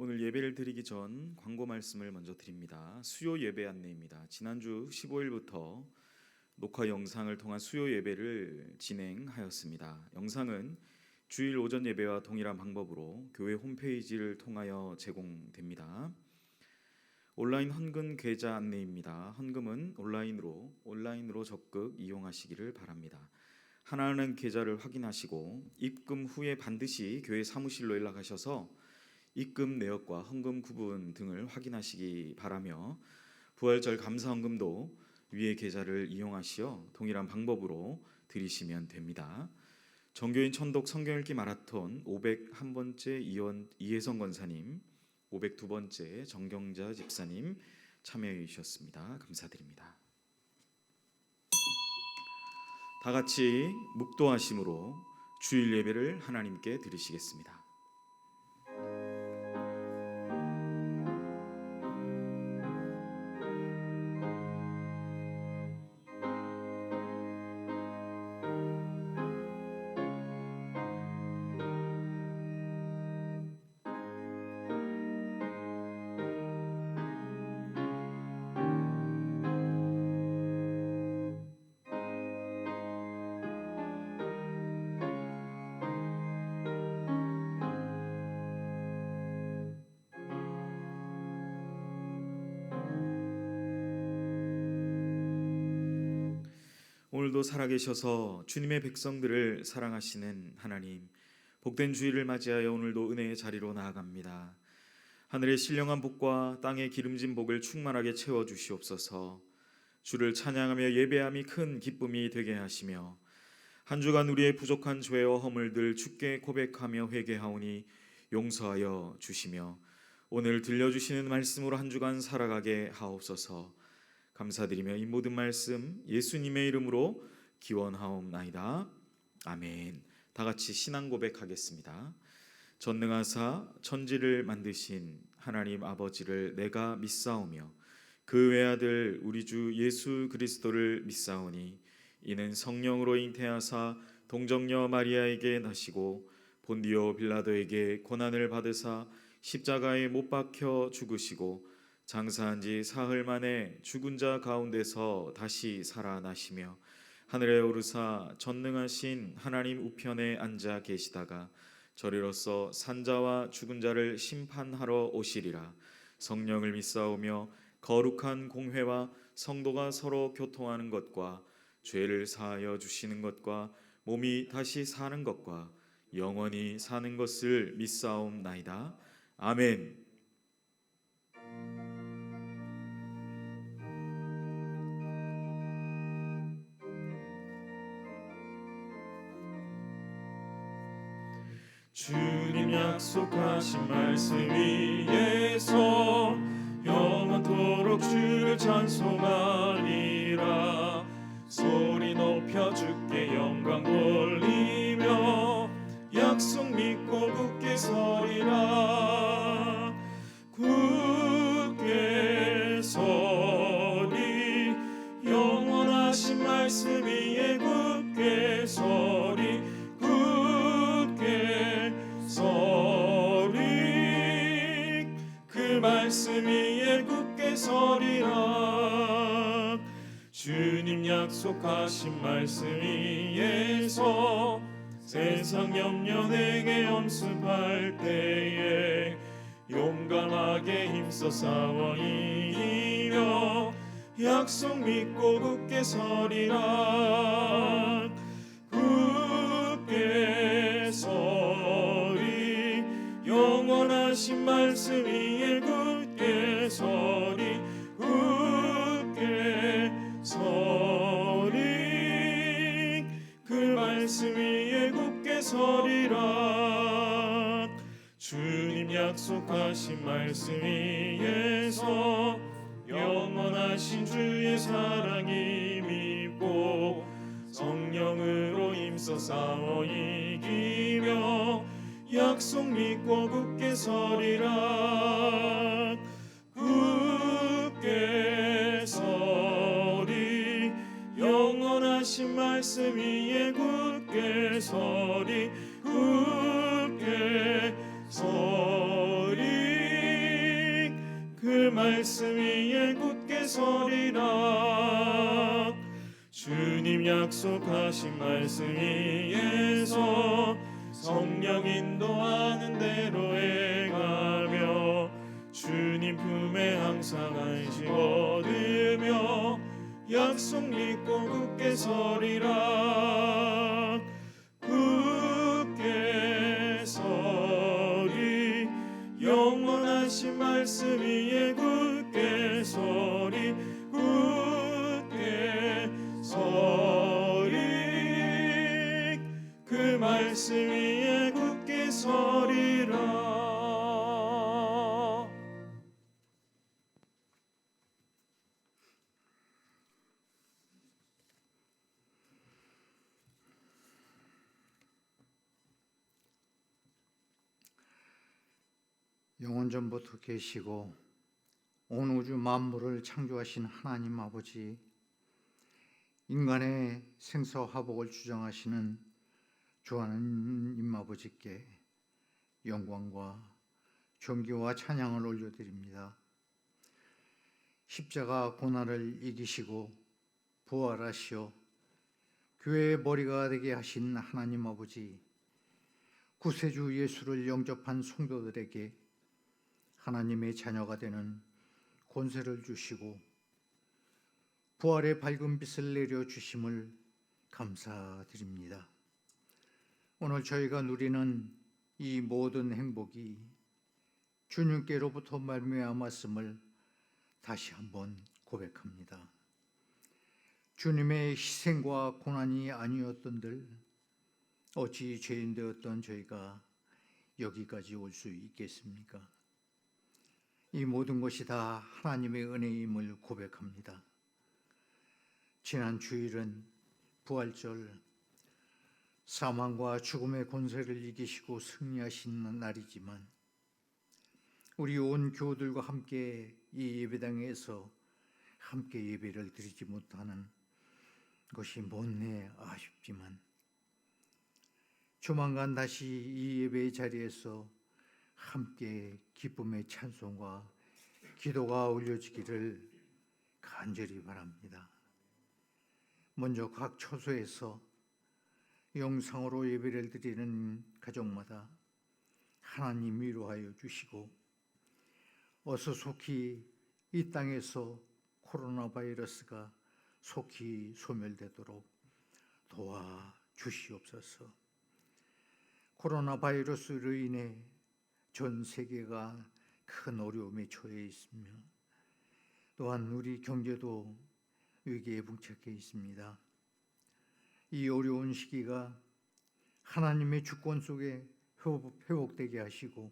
오늘 예배를 드리기 전 광고 말씀을 먼저 드립니다. 수요 예배 안내입니다. 지난주 15일부터 녹화 영상을 통한 수요 예배를 진행하였습니다. 영상은 주일 오전 예배와 동일한 방법으로 교회 홈페이지를 통하여 제공됩니다. 온라인 헌금 계좌 안내입니다. 헌금은 온라인으로 적극 이용하시기를 바랍니다. 하나은행 계좌를 확인하시고 입금 후에 반드시 교회 사무실로 연락하셔서 입금 내역과 헌금 구분 등을 확인하시기 바라며, 부활절 감사 헌금도 위의 계좌를 이용하시어 동일한 방법으로 드리시면 됩니다. 정교인 천독 성경 읽기 마라톤 501번째 이혜성 권사님, 502번째 정경자 집사님 참여해 주셨습니다. 감사드립니다. 다 같이 묵도하심으로 주일 예배를 하나님께 드리시겠습니다. 오늘도 살아계셔서 주님의 백성들을 사랑하시는 하나님, 복된 주일을 맞이하여 오늘도 은혜의 자리로 나아갑니다. 하늘의 신령한 복과 땅의 기름진 복을 충만하게 채워주시옵소서. 주를 찬양하며 예배함이 큰 기쁨이 되게 하시며, 한 주간 우리의 부족한 죄와 허물들 주께 고백하며 회개하오니 용서하여 주시며, 오늘 들려주시는 말씀으로 한 주간 살아가게 하옵소서. 감사드리며 이 모든 말씀 예수님의 이름으로 기원하옵나이다. 아멘. 다 같이 신앙 고백하겠습니다. 전능하사 천지를 만드신 하나님 아버지를 내가 믿사오며 그 외아들 우리 주 예수 그리스도를 믿사오니, 이는 성령으로 잉태하사 동정녀 마리아에게 나시고 본디오 빌라도에게 고난을 받으사 십자가에 못 박혀 죽으시고 장사한 지 사흘 만에 죽은 자 가운데서 다시 살아나시며 하늘에 오르사 전능하신 하나님 우편에 앉아 계시다가 저리로서 산자와 죽은 자를 심판하러 오시리라. 성령을 믿사오며 거룩한 공회와 성도가 서로 교통하는 것과 죄를 사하여 주시는 것과 몸이 다시 사는 것과 영원히 사는 것을 믿사옵나이다. 아멘. 주님 약속하신 말씀 위에서 영원토록 주를 찬송하리라. 소리 높여 주께 영광 돌리며 약속 믿고 굳게 서리라. 굳게 서리, 영원하신 말씀 위에 굳게 서리. 그 말씀 위에 굳게 서리라. 주님 약속하신 말씀 위에서 세상 염려 내게 엄습할 때에 용감하게 힘써 싸워 이기며 약속 믿고 굳게 서리라. 굳게 서리, 영원하신 말씀 위에 굳게 서리. 굳게 서리, 그 말씀 위에 굳게 서리라. 주님 약속하신 말씀 위에서 영원하신 주의 사랑이 믿고 성령으로 힘써 싸워 이기며 약속 믿고 굳게 서리라. 굳게 서리, 영원하신 말씀 위에 굳게 서리. 굳게 서리, 말씀 위에 굳게 서리라. 주님 약속하신 말씀 위에서 성령 인도하는 대로 행하며 주님 품에 항상 안식 얻으며 약속 믿고 굳게 서리라. 굳게 서리 영원하신 말씀 위에 굳게 서리 굳게 서리 그 말씀 위에 굳게 서리라. 영원 전부터 계시고 온 우주 만물을 창조하신 하나님 아버지, 인간의 생사화복을 주장하시는 주 하나님 아버지께 영광과 존귀와 찬양을 올려드립니다. 십자가 고난을 이기시고 부활하시어 교회의 머리가 되게 하신 하나님 아버지, 구세주 예수를 영접한 성도들에게 하나님의 자녀가 되는 권세를 주시고 부활의 밝은 빛을 내려주심을 감사드립니다. 오늘 저희가 누리는 이 모든 행복이 주님께로부터 말미암았음을 다시 한번 고백합니다. 주님의 희생과 고난이 아니었던들 어찌 죄인 되었던 저희가 여기까지 올 수 있겠습니까? 이 모든 것이 다 하나님의 은혜임을 고백합니다. 지난 주일은 부활절, 사망과 죽음의 권세를 이기시고 승리하신 날이지만 우리 온 교우들과 함께 이 예배당에서 함께 예배를 드리지 못하는 것이 못내 아쉽지만 조만간 다시 이 예배의 자리에서 함께 기쁨의 찬송과 기도가 올려지기를 간절히 바랍니다. 먼저 각 처소에서 영상으로 예배를 드리는 가정마다 하나님 위로하여 주시고 어서 속히 이 땅에서 코로나 바이러스가 속히 소멸되도록 도와주시옵소서. 코로나 바이러스로 인해 전 세계가 큰 어려움에 처해 있으며 또한 우리 경제도 위기에 봉착해 있습니다. 이 어려운 시기가 하나님의 주권 속에 회복되게 하시고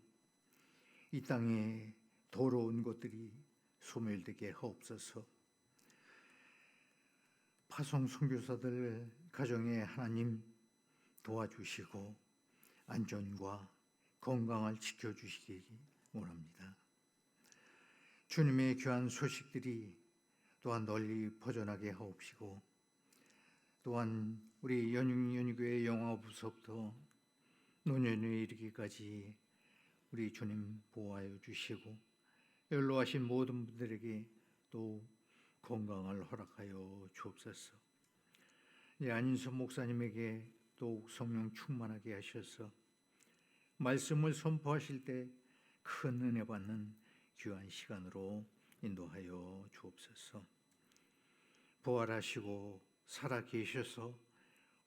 이 땅에 더러운 것들이 소멸되게 하옵소서. 파송 선교사들 가정에 하나님 도와주시고 안전과 건강을 지켜주시기 원합니다. 주님의 귀한 소식들이 또한 널리 퍼져나게 하옵시고 또한 우리 연육교회 영화부서부터 노년에 이르기까지 우리 주님 보호하여 주시고 연로하신 모든 분들에게 또 건강을 허락하여 주옵소서. 안인선 목사님에게 더욱 성령 충만하게 하셔서 말씀을 선포하실 때 큰 은혜 받는 귀한 시간으로 인도하여 주옵소서. 부활하시고 살아 계셔서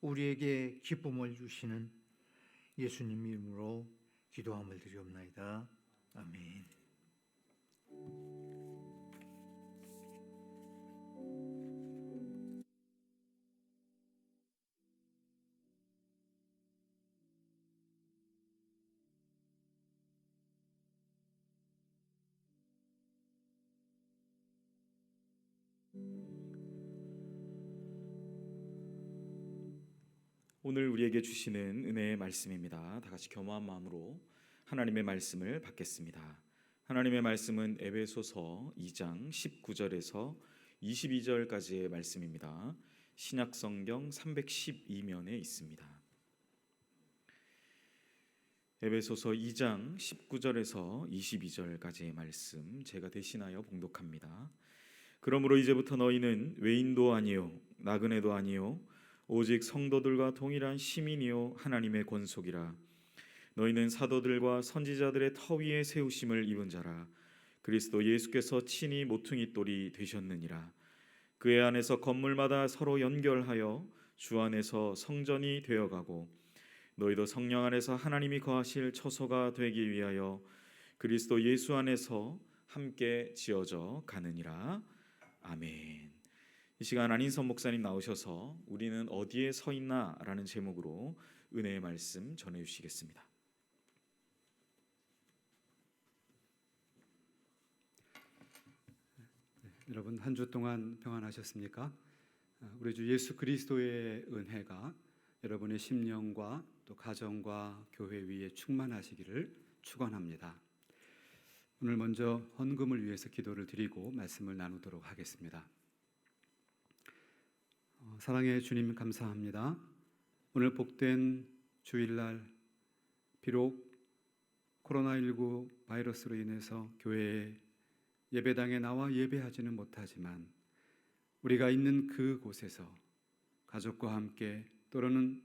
우리에게 기쁨을 주시는 예수님 이름으로 기도함을 드리옵나이다. 아멘. 오늘 우리에게 주시는 은혜의 말씀입니다. 다 같이 겸허한 마음으로 하나님의 말씀을 받겠습니다. 하나님의 말씀은 에베소서 2장 19절에서 22절까지의 말씀입니다. 신약성경 312면에 있습니다. 에베소서 2장 19절에서 22절까지의 말씀 제가 대신하여 봉독합니다. 그러므로 이제부터 너희는 외인도 아니요 나그네도 아니요 오직 성도들과 동일한 시민이요 하나님의 권속이라. 너희는 사도들과 선지자들의 터 위에 세우심을 입은 자라. 그리스도 예수께서 친히 모퉁이 돌이 되셨느니라. 그의 안에서 건물마다 서로 연결하여 주 안에서 성전이 되어가고 너희도 성령 안에서 하나님이 거하실 처소가 되기 위하여 그리스도 예수 안에서 함께 지어져 가느니라. 아멘. 이 시간 안인선 목사님 나오셔서 우리는 어디에 서 있나라는 제목으로 은혜의 말씀 전해주시겠습니다. 여러분 한 주 동안 평안하셨습니까? 우리 주 예수 그리스도의 은혜가 여러분의 심령과 또 가정과 교회 위에 충만하시기를 축원합니다. 오늘 먼저 헌금을 위해서 기도를 드리고 말씀을 나누도록 하겠습니다. 사랑의 주님 감사합니다. 오늘 복된 주일날 비록 코로나19 바이러스로 인해서 교회에 예배당에 나와 예배하지는 못하지만 우리가 있는 그곳에서 가족과 함께 또는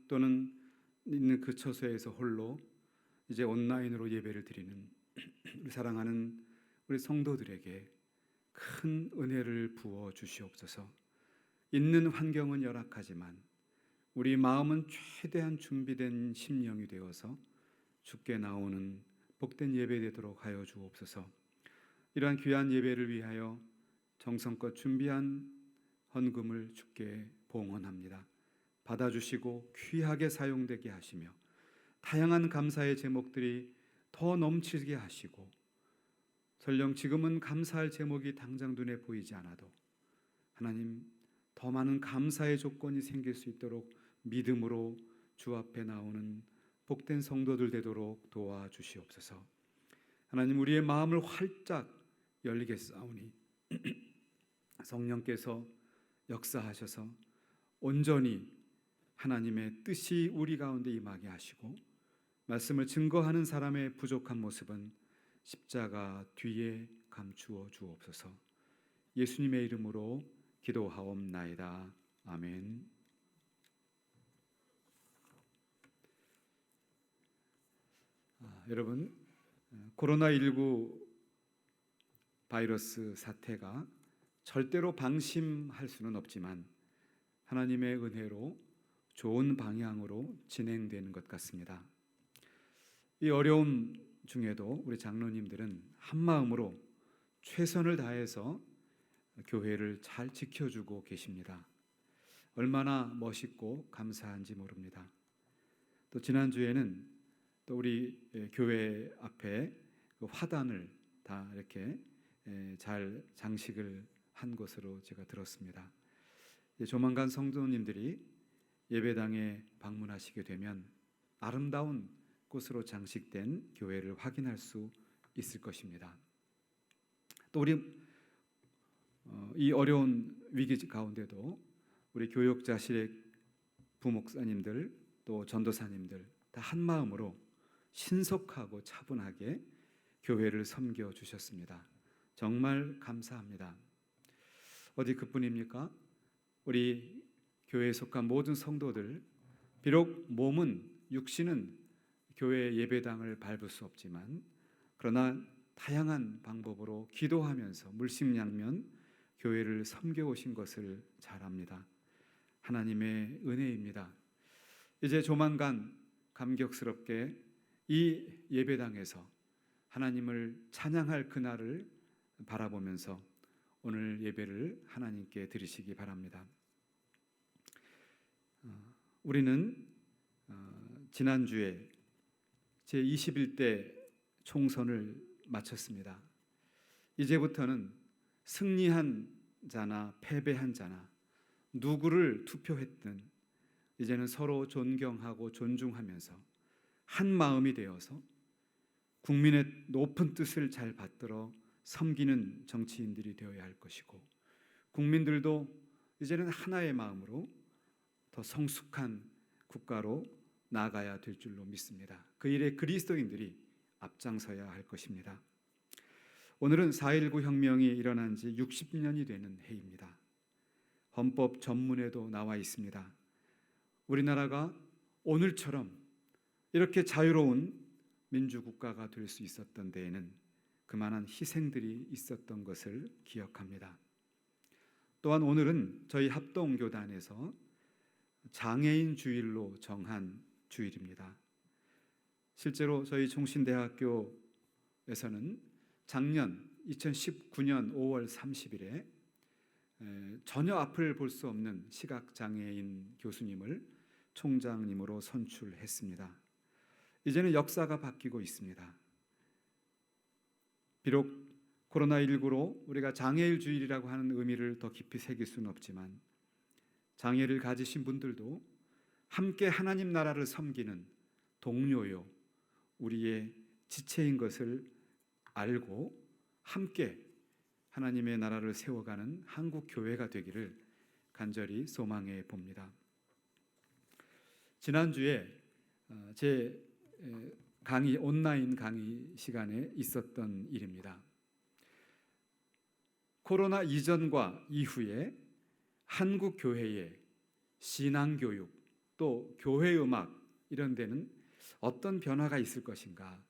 있는 그 처소에서 홀로 이제 온라인으로 예배를 드리는 우리 사랑하는 우리 성도들에게 큰 은혜를 부어 주시옵소서. 있는 환경은 열악하지만 우리 마음은 최대한 준비된 심령이 되어서 주께 나오는 복된 예배 되도록 하여 주옵소서. 이러한 귀한 예배를 위하여 정성껏 준비한 헌금을 주께 봉헌합니다. 받아주시고 귀하게 사용되게 하시며 다양한 감사의 제목들이 더 넘치게 하시고 설령 지금은 감사할 제목이 당장 눈에 보이지 않아도 하나님 더 많은 감사의 조건이 생길 수 있도록 믿음으로 주 앞에 나오는 복된 성도들 되도록 도와주시옵소서. 하나님 우리의 마음을 활짝 열리겠사오니 성령께서 역사하셔서 온전히 하나님의 뜻이 우리 가운데 임하게 하시고 말씀을 증거하는 사람의 부족한 모습은 십자가 뒤에 감추어 주옵소서. 예수님의 이름으로 기도하옵나이다. 아멘. 여러분 코로나19 바이러스 사태가 절대로 방심할 수는 없지만 하나님의 은혜로 좋은 방향으로 진행되는 것 같습니다. 이 어려움 중에도 우리 장로님들은 한 마음으로 최선을 다해서 교회를 잘 지켜주고 계십니다. 얼마나 멋있고 감사한지 모릅니다. 또 지난주에는 또 우리 교회 앞에 그 화단을 다 이렇게 잘 장식을 한 것으로 제가 들었습니다. 조만간 성도님들이 예배당에 방문하시게 되면 아름다운 꽃으로 장식된 교회를 확인할 수 있을 것입니다. 또 우리 이 어려운 위기 가운데도 우리 교역자실의 부목사님들 또 전도사님들 다 한 마음으로 신속하고 차분하게 교회를 섬겨 주셨습니다. 정말 감사합니다. 어디 그뿐입니까? 우리 교회에 속한 모든 성도들, 비록 몸은 육신은 교회 예배당을 밟을 수 없지만 그러나 다양한 방법으로 기도하면서 물심양면 교회를 섬겨오신 것을 잘 압니다. 하나님의 은혜입니다. 이제 조만간 감격스럽게 이 예배당에서 하나님을 찬양할 그날을 바라보면서 오늘 예배를 하나님께 드리시기 바랍니다. 우리는 지난주에 제21대 총선을 마쳤습니다. 이제부터는 승리한 자나 패배한 자나 누구를 투표했든 이제는 서로 존경하고 존중하면서 한 마음이 되어서 국민의 높은 뜻을 잘 받들어 섬기는 정치인들이 되어야 할 것이고 국민들도 이제는 하나의 마음으로 더 성숙한 국가로 나아가야 될 줄로 믿습니다. 그 일에 그리스도인들이 앞장서야 할 것입니다. 오늘은 4.19 혁명이 일어난 지 60년이 되는 해입니다. 헌법 전문에도 나와 있습니다. 우리나라가 오늘처럼 이렇게 자유로운 민주국가가 될 수 있었던 데에는 그만한 희생들이 있었던 것을 기억합니다. 또한 오늘은 저희 합동교단에서 장애인 주일로 정한 주일입니다. 실제로 저희 종신대학교에서는 작년 2019년 5월 30일에 전혀 앞을 볼 수 없는 시각장애인 교수님을 총장님으로 선출했습니다. 이제는 역사가 바뀌고 있습니다. 비록 코로나19로 우리가 장애인 주일이라고 하는 의미를 더 깊이 새길 수는 없지만 장애를 가지신 분들도 함께 하나님 나라를 섬기는 동료요, 우리의 지체인 것을 알고 함께 하나님의 나라를 세워가는 한국 교회가 되기를 간절히 소망해 봅니다. 지난주에 제 강의, 온라인 강의 시간에 있었던 일입니다. 코로나 이전과 이후에 한국 교회의 신앙교육 또 교회음악 이런 데는 어떤 변화가 있을 것인가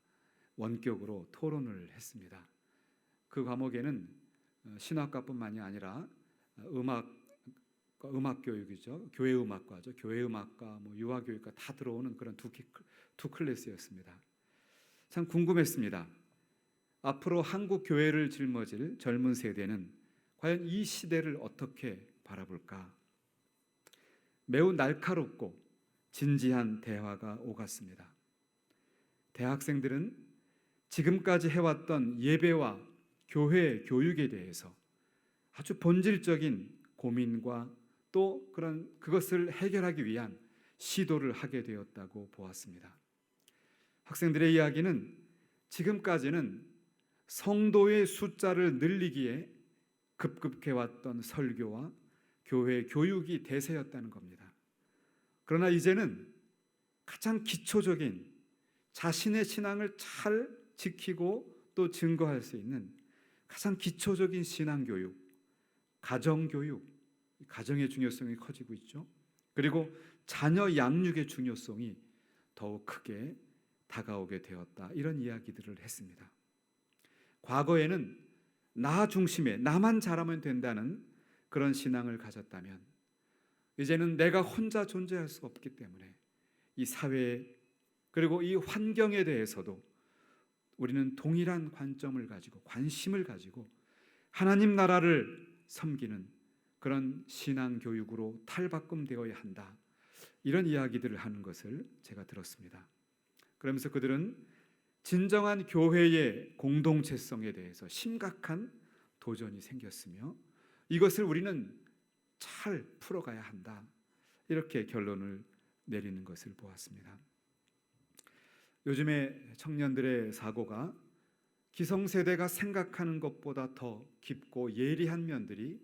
원격으로 토론을 했습니다. 그 과목에는 신학과뿐만이 아니라 음악 교육이죠. 교회 음악과죠. 교회 음악과 유아 교육과 다 들어오는 그런 두 클래스였습니다. 참 궁금했습니다. 앞으로 한국 교회를 짊어질 젊은 세대는 과연 이 시대를 어떻게 바라볼까? 매우 날카롭고 진지한 대화가 오갔습니다. 대학생들은 지금까지 해왔던 예배와 교회 교육에 대해서 아주 본질적인 고민과 또 그것을 해결하기 위한 시도를 하게 되었다고 보았습니다. 학생들의 이야기는 지금까지는 성도의 숫자를 늘리기에 급급해왔던 설교와 교회 교육이 대세였다는 겁니다. 그러나 이제는 가장 기초적인 자신의 신앙을 잘 지키고 또 증거할 수 있는 가장 기초적인 신앙교육, 가정교육, 가정의 중요성이 커지고 있죠. 그리고 자녀 양육의 중요성이 더욱 크게 다가오게 되었다. 이런 이야기들을 했습니다. 과거에는 나 중심에 나만 잘하면 된다는 그런 신앙을 가졌다면 이제는 내가 혼자 존재할 수 없기 때문에 이 사회 그리고 이 환경에 대해서도 우리는 동일한 관점을 가지고 관심을 가지고 하나님 나라를 섬기는 그런 신앙 교육으로 탈바꿈되어야 한다. 이런 이야기들을 하는 것을 제가 들었습니다. 그러면서 그들은 진정한 교회의 공동체성에 대해서 심각한 도전이 생겼으며 이것을 우리는 잘 풀어가야 한다. 이렇게 결론을 내리는 것을 보았습니다. 요즘의 청년들의 사고가 기성세대가 생각하는 것보다 더 깊고 예리한 면들이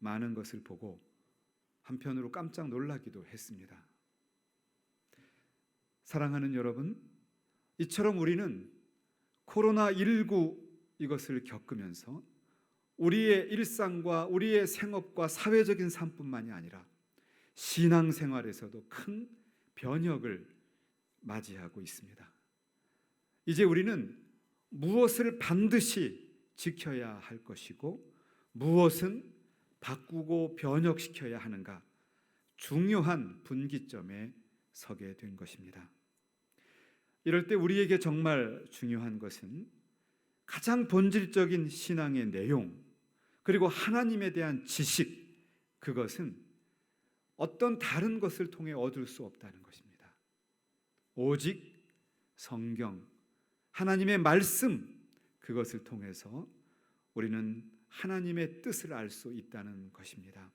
많은 것을 보고 한편으로 깜짝 놀라기도 했습니다. 사랑하는 여러분, 이처럼 우리는 코로나19 이것을 겪으면서 우리의 일상과 우리의 생업과 사회적인 삶뿐만이 아니라 신앙생활에서도 큰 변혁을 맞이하고 있습니다. 이제 우리는 무엇을 반드시 지켜야 할 것이고 무엇은 바꾸고 변혁시켜야 하는가 중요한 분기점에 서게 된 것입니다. 이럴 때 우리에게 정말 중요한 것은 가장 본질적인 신앙의 내용 그리고 하나님에 대한 지식 그것은 어떤 다른 것을 통해 얻을 수 없다는 것입니다. 오직 성경 하나님의 말씀 그것을 통해서 우리는 하나님의 뜻을 알 수 있다는 것입니다.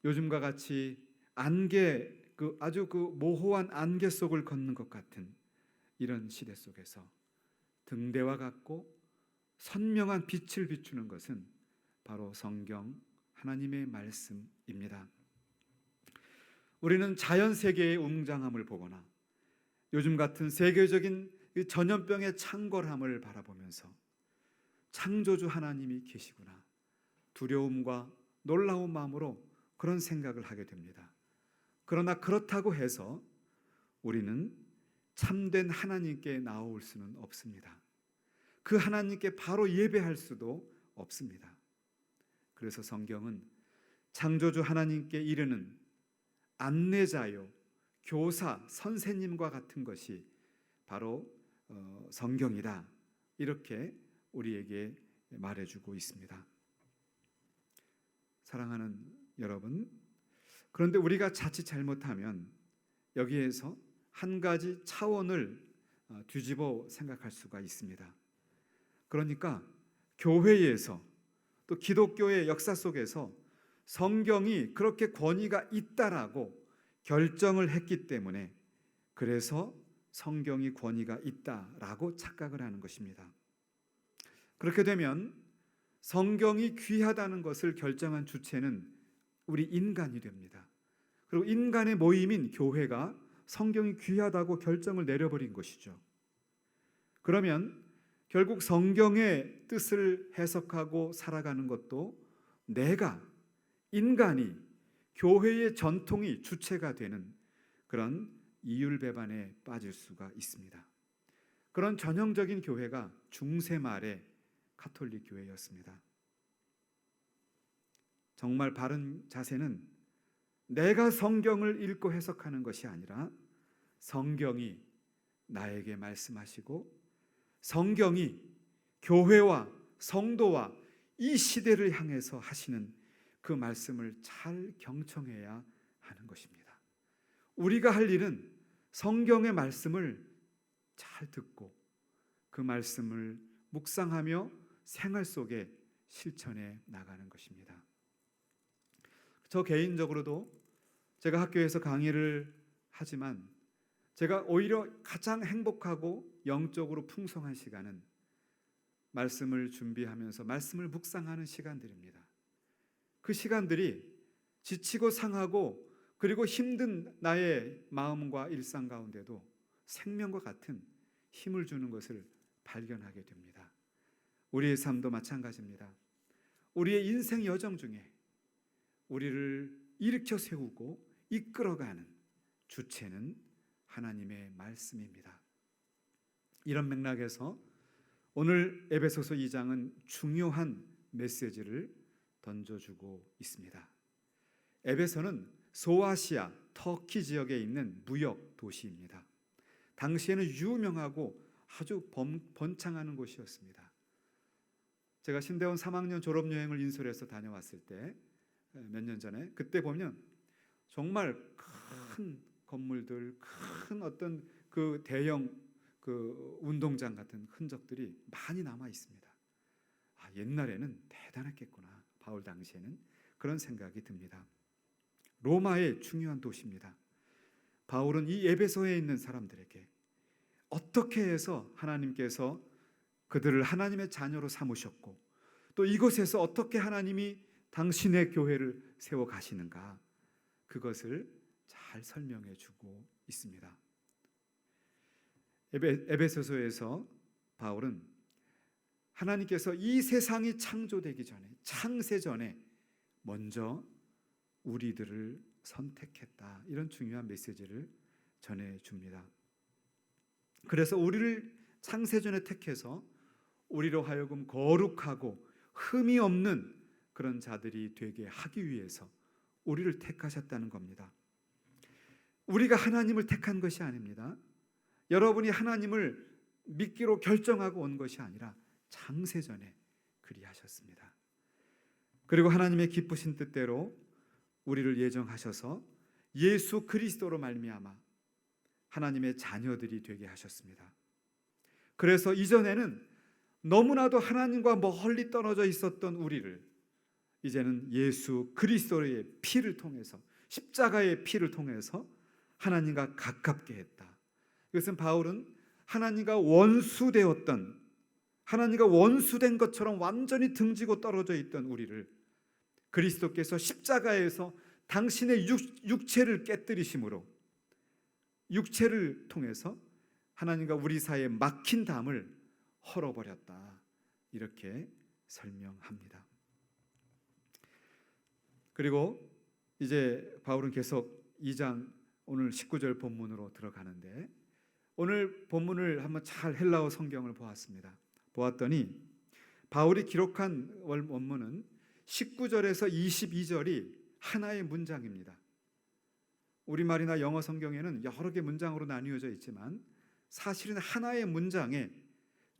요즘과 같이 아주 모호한 안개 속을 걷는 것 같은 이런 시대 속에서 등대와 같고 선명한 빛을 비추는 것은 바로 성경 하나님의 말씀입니다. 우리는 자연 세계의 웅장함을 보거나 요즘 같은 세계적인 이 전염병의 창궐함을 바라보면서 창조주 하나님이 계시구나, 두려움과 놀라운 마음으로 그런 생각을 하게 됩니다. 그러나 그렇다고 해서 우리는 참된 하나님께 나올 수는 없습니다. 그 하나님께 바로 예배할 수도 없습니다. 그래서 성경은 창조주 하나님께 이르는 안내자요, 교사, 선생님과 같은 것이 바로 성경이다, 이렇게 우리에게 말해주고 있습니다. 사랑하는 여러분, 그런데 우리가 자칫 잘못하면 여기에서 한 가지 차원을 뒤집어 생각할 수가 있습니다. 그러니까 교회에서 또 기독교의 역사 속에서 성경이 그렇게 권위가 있다라고 결정을 했기 때문에 그래서 성경이 권위가 있다라고 착각을 하는 것입니다. 그렇게 되면 성경이 귀하다는 것을 결정한 주체는 우리 인간이 됩니다. 그리고 인간의 모임인 교회가 성경이 귀하다고 결정을 내려버린 것이죠. 그러면 결국 성경의 뜻을 해석하고 살아가는 것도 내가, 인간이, 교회의 전통이 주체가 되는 그런 이율배반에 빠질 수가 있습니다. 그런 전형적인 교회가 중세 말의 가톨릭 교회였습니다. 정말 바른 자세는 내가 성경을 읽고 해석하는 것이 아니라 성경이 나에게 말씀하시고 성경이 교회와 성도와 이 시대를 향해서 하시는 그 말씀을 잘 경청해야 하는 것입니다. 우리가 할 일은 성경의 말씀을 잘 듣고 그 말씀을 묵상하며 생활 속에 실천해 나가는 것입니다. 저 개인적으로도 제가 학교에서 강의를 하지만 제가 오히려 가장 행복하고 영적으로 풍성한 시간은 말씀을 준비하면서 말씀을 묵상하는 시간들입니다. 그 시간들이 지치고 상하고 그리고 힘든 나의 마음과 일상 가운데도 생명과 같은 힘을 주는 것을 발견하게 됩니다. 우리의 삶도 마찬가지입니다. 우리의 인생 여정 중에 우리를 일으켜 세우고 이끌어가는 주체는 하나님의 말씀입니다. 이런 맥락에서 오늘 에베소서 2장은 중요한 메시지를 던져주고 있습니다. 에베소는 소아시아, 터키 지역에 있는 무역 도시입니다. 당시에는 유명하고 아주 번창하는 곳이었습니다. 제가 신대원 3학년 졸업여행을 인솔에서 다녀왔을 때 몇 년 전에 그때 보면 정말 큰 건물들, 큰 어떤 그 대형 그 운동장 같은 흔적들이 많이 남아 있습니다. 아, 옛날에는 대단했겠구나. 바울 당시에는 그런 생각이 듭니다. 로마의 중요한 도시입니다. 바울은 이 에베소에 있는 사람들에게 어떻게 해서 하나님께서 그들을 하나님의 자녀로 삼으셨고 또 이곳에서 어떻게 하나님이 당신의 교회를 세워 가시는가, 그것을 잘 설명해 주고 있습니다. 에베소서에서 바울은 하나님께서 이 세상이 창조되기 전에, 창세 전에 먼저 우리들을 선택했다, 이런 중요한 메시지를 전해줍니다. 그래서 우리를 창세 전에 택해서 우리로 하여금 거룩하고 흠이 없는 그런 자들이 되게 하기 위해서 우리를 택하셨다는 겁니다. 우리가 하나님을 택한 것이 아닙니다. 여러분이 하나님을 믿기로 결정하고 온 것이 아니라 창세전에 그리하셨습니다. 그리고 하나님의 기쁘신 뜻대로 우리를 예정하셔서 예수 그리스도로 말미암아 하나님의 자녀들이 되게 하셨습니다. 그래서 이전에는 너무나도 하나님과 멀리 떨어져 있었던 우리를 이제는 예수 그리스도의 피를 통해서, 십자가의 피를 통해서 하나님과 가깝게 했다. 이것은 바울은 하나님과 원수되었던, 하나님과 원수된 것처럼 완전히 등지고 떨어져 있던 우리를 그리스도께서 십자가에서 당신의 육체를 깨뜨리심으로 육체를 통해서 하나님과 우리 사이에 막힌 담을 헐어버렸다. 이렇게 설명합니다. 그리고 이제 바울은 계속 2장 오늘 19절 본문으로 들어가는데, 오늘 본문을 한번 잘 헬라어 성경을 보았더니 바울이 기록한 원문은 19절에서 22절이 하나의 문장입니다. 우리말이나 영어 성경에는 여러 개 문장으로 나뉘어져 있지만 사실은 하나의 문장에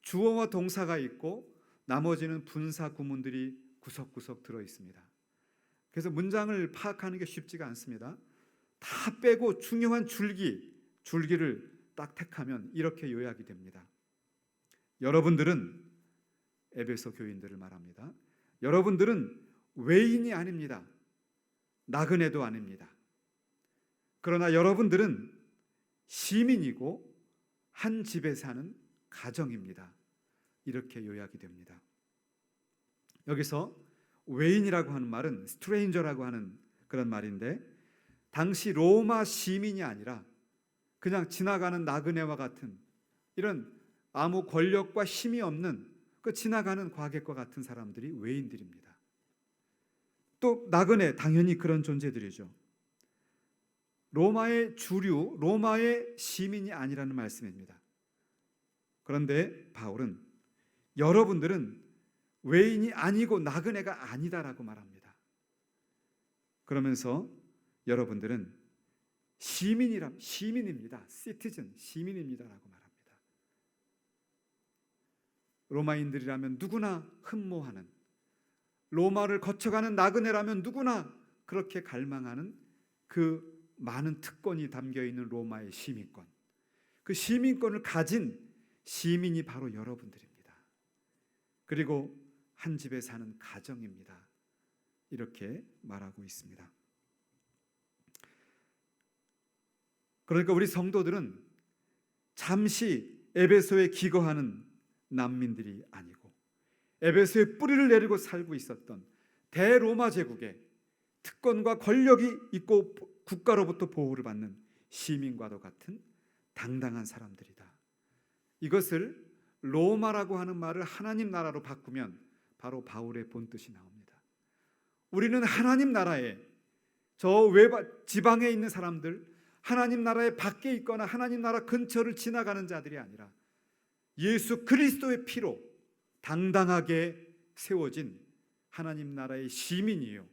주어와 동사가 있고 나머지는 분사 구문들이 구석구석 들어 있습니다. 그래서 문장을 파악하는 게 쉽지가 않습니다. 다 빼고 중요한 줄기를 딱 택하면 이렇게 요약이 됩니다. 여러분들은, 에베소 교인들을 말합니다. 여러분들은 외인이 아닙니다. 나그네도 아닙니다. 그러나 여러분들은 시민이고 한 집에 사는 가정입니다. 이렇게 요약이 됩니다. 여기서 외인이라고 하는 말은 스트레인저라고 하는 그런 말인데, 당시 로마 시민이 아니라 그냥 지나가는 나그네와 같은, 이런 아무 권력과 힘이 없는 그 지나가는 과객과 같은 사람들이 외인들입니다. 또 나그네, 당연히 그런 존재들이죠. 로마의 주류, 로마의 시민이 아니라는 말씀입니다. 그런데 바울은 여러분들은 외인이 아니고 나그네가 아니다라고 말합니다. 그러면서 여러분들은 시민입니다. 시티즌, 시민입니다라고 말합니다. 로마인들이라면 누구나 흠모하는, 로마를 거쳐가는 나그네라면 누구나 그렇게 갈망하는 그 많은 특권이 담겨 있는 로마의 시민권, 그 시민권을 가진 시민이 바로 여러분들입니다. 그리고 한 집에 사는 가정입니다. 이렇게 말하고 있습니다. 그러니까 우리 성도들은 잠시 에베소에 기거하는 난민들이 아니고, 에베소에 뿌리를 내리고 살고 있었던 대로마 제국의 특권과 권력이 있고 국가로부터 보호를 받는 시민과도 같은 당당한 사람들이다. 이것을 로마라고 하는 말을 하나님 나라로 바꾸면 바로 바울의 본뜻이 나옵니다. 우리는 하나님 나라에, 저 지방에 있는 사람들, 하나님 나라의 밖에 있거나 하나님 나라 근처를 지나가는 자들이 아니라 예수 그리스도의 피로 당당하게 세워진 하나님 나라의 시민이요,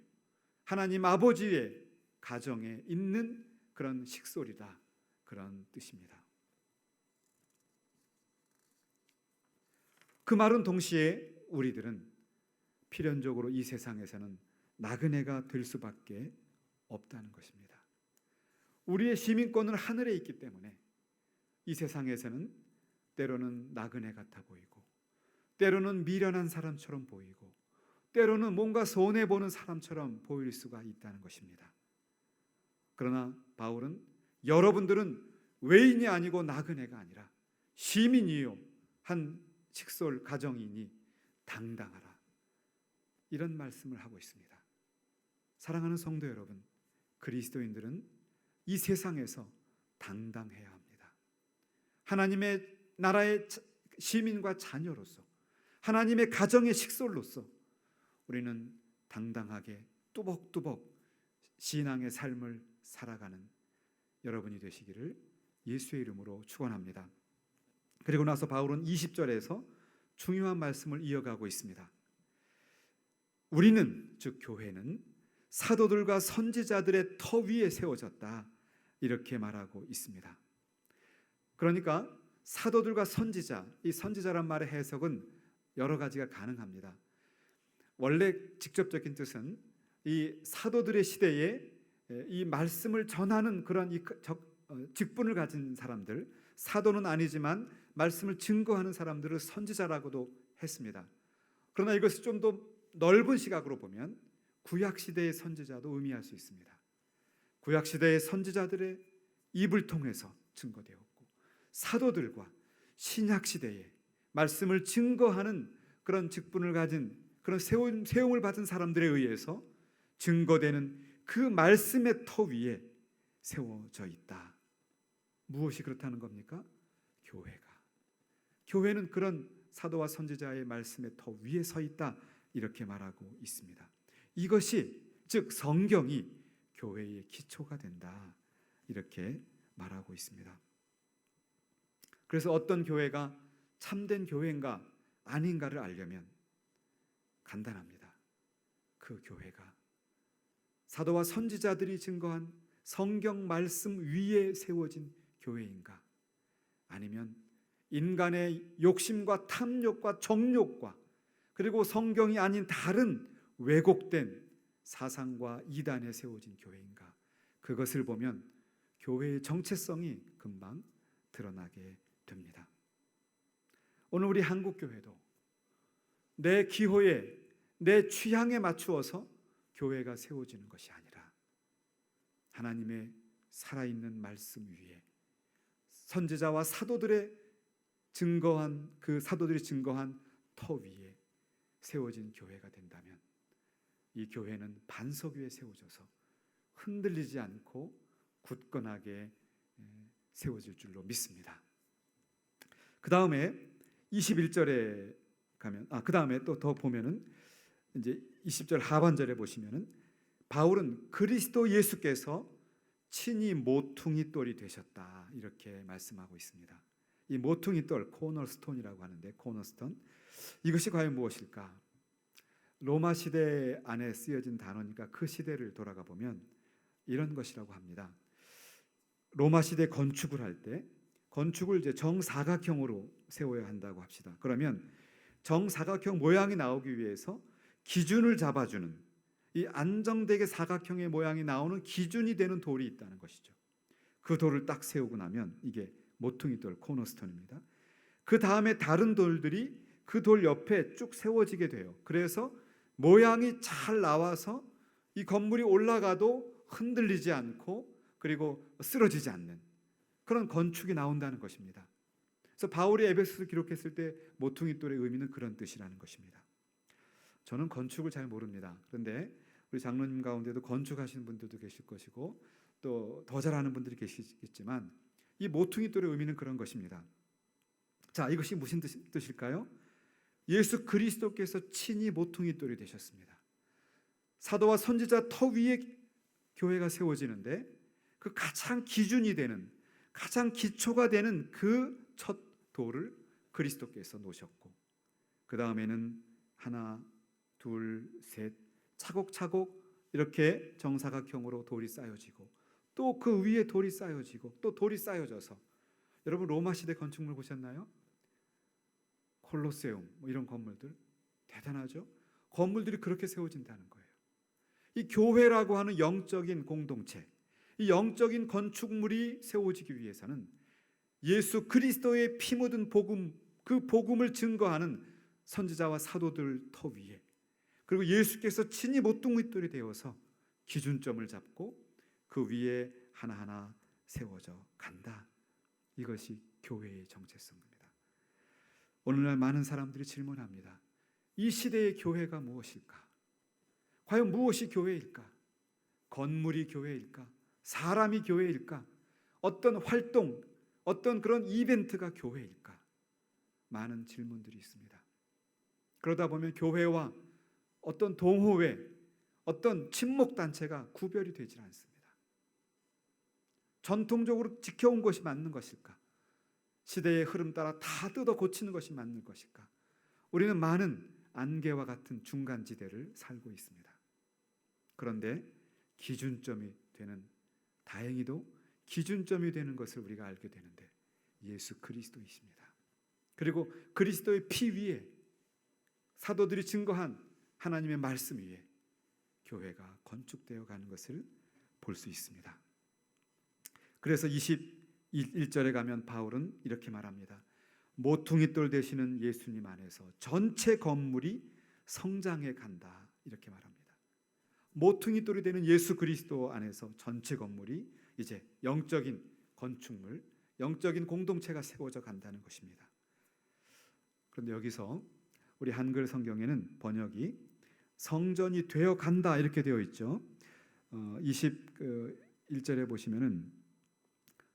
하나님 아버지의 가정에 있는 그런 식솔이다, 그런 뜻입니다. 그 말은 동시에 우리들은 필연적으로 이 세상에서는 나그네가 될 수밖에 없다는 것입니다. 우리의 시민권은 하늘에 있기 때문에 이 세상에서는 때로는 나그네 같아 보이고, 때로는 미련한 사람처럼 보이고, 때로는 뭔가 손해보는 사람처럼 보일 수가 있다는 것입니다. 그러나 바울은 여러분들은 외인이 아니고 나그네가 아니라 시민이요, 한 식솔 가정이니 당당하라, 이런 말씀을 하고 있습니다. 사랑하는 성도 여러분, 그리스도인들은 이 세상에서 당당해야 합니다. 하나님의 나라의 시민과 자녀로서, 하나님의 가정의 식솔로서 우리는 당당하게 뚜벅뚜벅 신앙의 삶을 살아가는 여러분이 되시기를 예수의 이름으로 축원합니다. 그리고 나서 바울은 20절에서 중요한 말씀을 이어가고 있습니다. 우리는, 즉 교회는 사도들과 선지자들의 터 위에 세워졌다, 이렇게 말하고 있습니다. 그러니까 사도들과 선지자, 이 선지자란 말의 해석은 여러 가지가 가능합니다. 원래 직접적인 뜻은 이 사도들의 시대에 이 말씀을 전하는 그런 직분을 가진 사람들, 사도는 아니지만 말씀을 증거하는 사람들을 선지자라고도 했습니다. 그러나 이것을 좀 더 넓은 시각으로 보면 구약시대의 선지자도 의미할 수 있습니다. 구약시대의 선지자들의 입을 통해서 증거되었고, 사도들과 신약시대에 말씀을 증거하는 그런 직분을 가진, 그런 세움을 받은 사람들에 의해서 증거되는 그 말씀의 터 위에 세워져 있다. 무엇이 그렇다는 겁니까? 교회는 그런 사도와 선지자의 말씀의 터 위에 서 있다, 이렇게 말하고 있습니다. 이것이 즉 성경이 교회의 기초가 된다, 이렇게 말하고 있습니다. 그래서 어떤 교회가 참된 교회인가 아닌가를 알려면 간단합니다. 그 교회가 사도와 선지자들이 증거한 성경 말씀 위에 세워진 교회인가, 아니면 인간의 욕심과 탐욕과 정욕과 그리고 성경이 아닌 다른 왜곡된 사상과 이단에 세워진 교회인가, 그것을 보면 교회의 정체성이 금방 드러나게 됩니다. 오늘 우리 한국교회도 내 기호에, 내 취향에 맞추어서 교회가 세워지는 것이 아니라 하나님의 살아있는 말씀 위에 선지자와 사도들이 증거한 터 위에 세워진 교회가 된다면 이 교회는 반석 위에 세워져서 흔들리지 않고 굳건하게 세워질 줄로 믿습니다. 그 다음에 21절에 가면 그 다음에 또 더 보면은 이제 20절 하반절에 보시면은 바울은 그리스도 예수께서 친히 모퉁이 돌이 되셨다, 이렇게 말씀하고 있습니다. 이 모퉁이 돌, 코너스톤이라고 하는데, 코너스톤, 이것이 과연 무엇일까? 로마 시대 안에 쓰여진 단어니까 그 시대를 돌아가 보면 이런 것이라고 합니다. 로마 시대 건축을 할 때 건축을 이제 정사각형으로 세워야 한다고 합시다. 그러면 정사각형 모양이 나오기 위해서 기준을 잡아주는, 이 안정되게 사각형의 모양이 나오는 기준이 되는 돌이 있다는 것이죠. 그 돌을 딱 세우고 나면 이게 모퉁이 돌, 코너스톤입니다. 그 다음에 다른 돌들이 그 돌 옆에 쭉 세워지게 돼요. 그래서 모양이 잘 나와서 이 건물이 올라가도 흔들리지 않고 그리고 쓰러지지 않는 그런 건축이 나온다는 것입니다. 그래서 바울이 에베소서 기록했을 때 모퉁이 돌의 의미는 그런 뜻이라는 것입니다. 저는 건축을 잘 모릅니다. 그런데 우리 장로님 가운데도 건축하시는 분들도 계실 것이고 또 더 잘하는 분들이 계시겠지만 이 모퉁이 돌의 의미는 그런 것입니다. 자, 이것이 무슨 뜻일까요? 예수 그리스도께서 친히 모퉁이 돌이 되셨습니다. 사도와 선지자 터 위에 교회가 세워지는데 그 가장 기준이 되는, 가장 기초가 되는 그 첫 돌을 그리스도께서 놓으셨고, 그 다음에는 하나, 둘, 셋, 차곡차곡 이렇게 정사각형으로 돌이 쌓여지고 또 그 위에 돌이 쌓여지고 또 돌이 쌓여져서, 여러분 로마 시대 건축물 보셨나요? 콜로세움 이런 건물들 대단하죠? 건물들이 그렇게 세워진다는 거예요. 이 교회라고 하는 영적인 공동체, 이 영적인 건축물이 세워지기 위해서는 예수 그리스도의 피 묻은 복음, 그 복음을 증거하는 선지자와 사도들 터 위에, 그리고 예수께서 친히 모퉁이돌이 되어서 기준점을 잡고 그 위에 하나하나 세워져 간다. 이것이 교회의 정체성입니다. 오늘날 많은 사람들이 질문합니다. 이 시대의 교회가 무엇일까? 과연 무엇이 교회일까? 건물이 교회일까? 사람이 교회일까? 어떤 활동, 어떤 그런 이벤트가 교회일까? 많은 질문들이 있습니다. 그러다 보면 교회와 어떤 동호회, 어떤 친목단체가 구별이 되질 않습니다. 전통적으로 지켜온 것이 맞는 것일까? 시대의 흐름 따라 다 뜯어 고치는 것이 맞는 것일까? 우리는 많은 안개와 같은 중간지대를 살고 있습니다. 그런데 기준점이 되는, 다행히도 기준점이 되는 것을 우리가 알게 되는데 예수 그리스도이십니다. 그리고 그리스도의 피 위에 사도들이 증거한 하나님의 말씀 위에 교회가 건축되어 가는 것을 볼 수 있습니다. 그래서 21절에 가면 바울은 이렇게 말합니다. 모퉁이돌 되시는 예수님 안에서 전체 건물이 성장해 간다, 이렇게 말합니다. 모퉁이돌이 되는 예수 그리스도 안에서 전체 건물이 이제 영적인 건축물, 영적인 공동체가 세워져 간다는 것입니다. 그런데 여기서 우리 한글 성경에는 번역이 성전이 되어 간다 이렇게 되어 있죠. 21절에 보시면은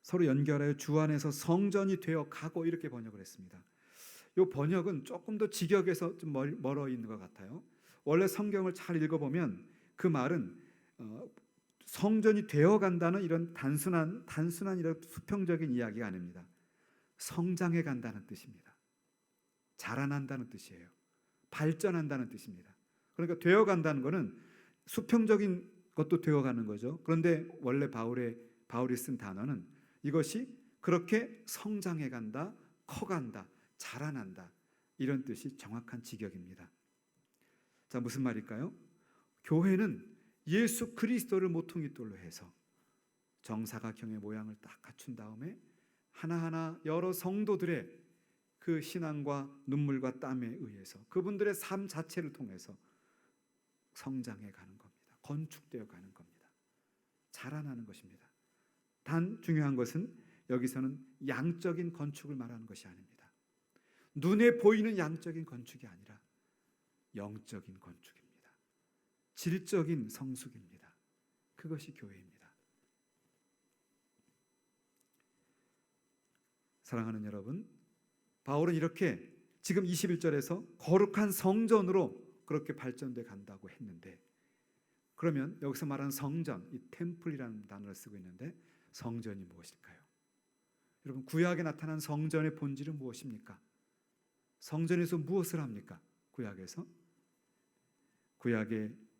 서로 연결하여 주 안에서 성전이 되어 가고 이렇게 번역을 했습니다. 이 번역은 조금 더 직역에서 좀 멀어 있는 것 같아요. 원래 성경을 잘 읽어보면 그 말은 성전이 되어 간다는 이런 단순한 이런 수평적인 이야기가 아닙니다. 성장해 간다는 뜻입니다. 자라난다는 뜻이에요. 발전한다는 뜻입니다. 그러니까 되어 간다는 것은 수평적인 것도 되어 가는 거죠. 그런데 원래 바울이 쓴 단어는 이것이 그렇게 성장해 간다, 커간다, 자라난다 이런 뜻이 정확한 직역입니다. 자, 무슨 말일까요? 교회는 예수 그리스도를 모퉁이돌로 해서 정사각형의 모양을 딱 갖춘 다음에 하나하나 여러 성도들의 그 신앙과 눈물과 땀에 의해서 그분들의 삶 자체를 통해서 성장해 가는 겁니다. 건축되어 가는 겁니다. 자라나는 것입니다. 단 중요한 것은 여기서는 양적인 건축을 말하는 것이 아닙니다. 눈에 보이는 양적인 건축이 아니라 영적인 건축입니다. 질적인 성숙입니다. 그것이 교회입니다. 사랑하는 여러분, 바울은 이렇게 지금 21절에서 거룩한 성전으로 그렇게 발전돼 간다고 했는데, 그러면 여기서 말하는 성전, 이 템플이라는 단어를 쓰고 있는데 성전이 무엇일까요? 여러분, 구약에 나타난 성전의 본질은 무엇입니까? 성전에서 무엇을 합니까? 구약의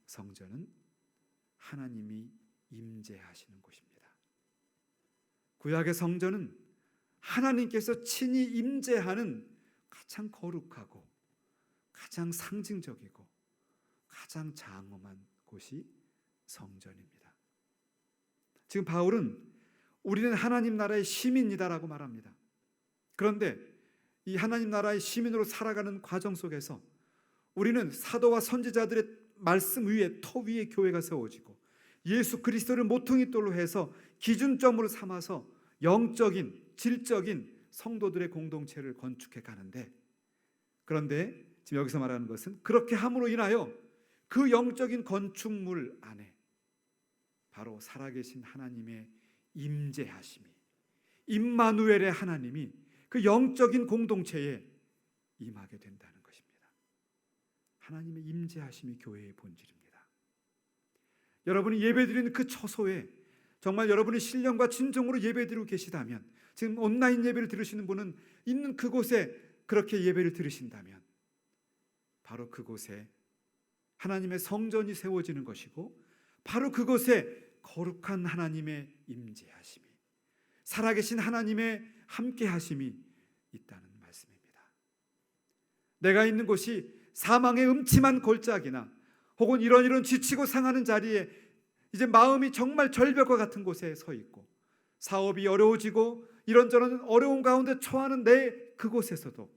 성전은 하나님이 임재하시는 곳입니다. 구약의 성전은 하나님께서 친히 임재하는 가장 거룩하고 가장 상징적이고 가장 장엄한 곳이 성전입니다. 지금 바울은 우리는 하나님 나라의 시민이다라고 말합니다. 그런데 이 하나님 나라의 시민으로 살아가는 과정 속에서 우리는 사도와 선지자들의 말씀 위에, 터 위에 교회가 세워지고 예수 그리스도를 모퉁이돌로 해서 기준점으로 삼아서 영적인, 질적인 성도들의 공동체를 건축해 가는데, 그런데 지금 여기서 말하는 것은 그렇게 함으로 인하여 그 영적인 건축물 안에 바로 살아계신 하나님의 임재하심이, 임마누엘의 하나님이 그 영적인 공동체에 임하게 된다는 것입니다. 하나님의 임재하심이 교회의 본질입니다. 여러분이 예배드리는 그 처소에 정말 여러분의 신령과 진정으로 예배드리고 계시다면, 지금 온라인 예배를 들으시는 분은 있는 그곳에 그렇게 예배를 들으신다면 바로 그곳에 하나님의 성전이 세워지는 것이고, 바로 그곳에 거룩한 하나님의 임재하심이, 살아계신 하나님의 함께하심이 있다는 말씀입니다. 내가 있는 곳이 사망의 음침한 골짜기나 혹은 이런 지치고 상하는 자리에 이제 마음이 정말 절벽과 같은 곳에 서 있고 사업이 어려워지고 이런저런 어려운 가운데 처하는 내 그곳에서도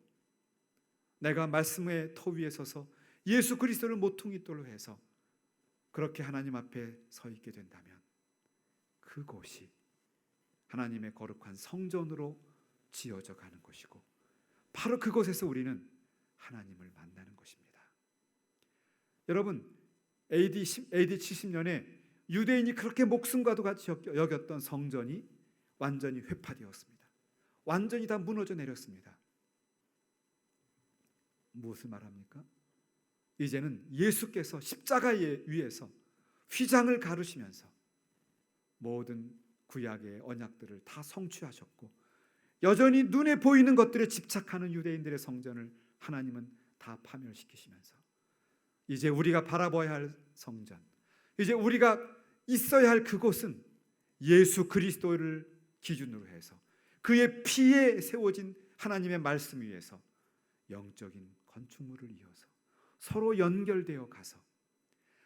내가 말씀의 터 위에 서서 예수 그리스도를 모퉁이돌로 해서 그렇게 하나님 앞에 서 있게 된다면 그곳이 하나님의 거룩한 성전으로 지어져 가는 것이고, 바로 그곳에서 우리는 하나님을 만나는 것입니다. 여러분, AD 70년에 유대인이 그렇게 목숨과도 같이 여겼던 성전이 완전히 회파되었습니다. 완전히 다 무너져 내렸습니다. 무엇을 말합니까? 이제는 예수께서 십자가 위에서 휘장을 가르시면서 모든 구약의 언약들을 다 성취하셨고, 여전히 눈에 보이는 것들에 집착하는 유대인들의 성전을 하나님은 다 파멸시키시면서 이제 우리가 바라봐야 할 성전, 이제 우리가 있어야 할 그곳은 예수 그리스도를 기준으로 해서 그의 피에 세워진 하나님의 말씀 위에서 영적인 건축물을 이어서 서로 연결되어 가서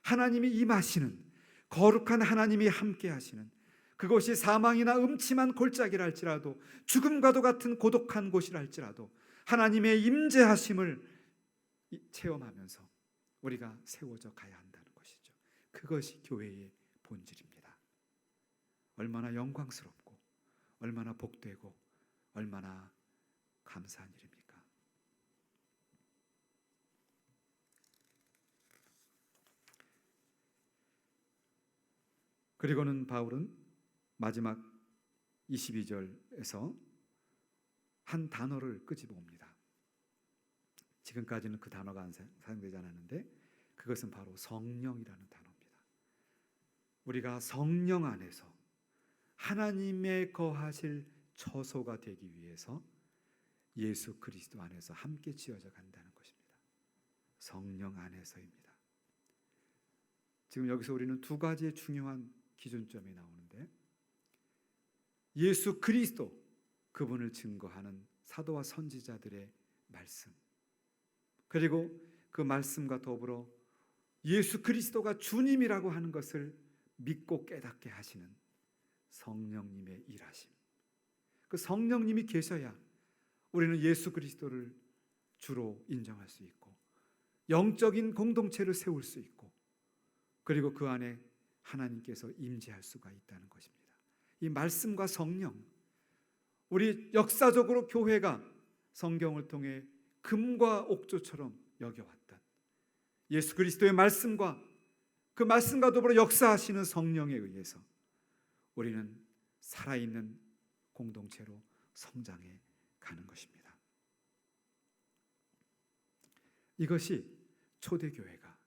하나님이 임하시는, 거룩한 하나님이 함께 하시는, 그것이 사망이나 음침한 골짜기라 할지라도 죽음과도 같은 고독한 곳이라 할지라도 하나님의 임재하심을 체험하면서 우리가 세워져 가야 한다는 것이죠. 그것이 교회의 본질입니다. 얼마나 영광스럽고 얼마나 복되고 얼마나 감사한 일입니까? 그리고는 바울은 마지막 22절에서 한 단어를 끄집어옵니다. 지금까지는 그 단어가 사용되지 않았는데 그것은 바로 성령이라는 단어입니다. 우리가 성령 안에서 하나님의 거하실 처소가 되기 위해서 예수 그리스도 안에서 함께 지어져 간다는 것입니다. 성령 안에서입니다. 지금 여기서 우리는 두 가지의 중요한 기준점이 나오는데, 예수 그리스도, 그분을 증거하는 사도와 선지자들의 말씀, 그리고 그 말씀과 더불어 예수 그리스도가 주님이라고 하는 것을 믿고 깨닫게 하시는 성령님의 일하심. 그 성령님이 계셔야 우리는 예수 그리스도를 주로 인정할 수 있고 영적인 공동체를 세울 수 있고, 그리고 그 안에 하나님께서 임재할 수가 있다는 것입니다. 이 말씀과 성령, 우리 역사적으로 교회가 성경을 통해 금과 옥조처럼 여겨왔던 예수 그리스도의 말씀과 그 말씀과 더불어 역사하시는 성령에 의해서 우리는 살아있는 공동체로 성장해 가는 것입니다. 이것이 초대교회가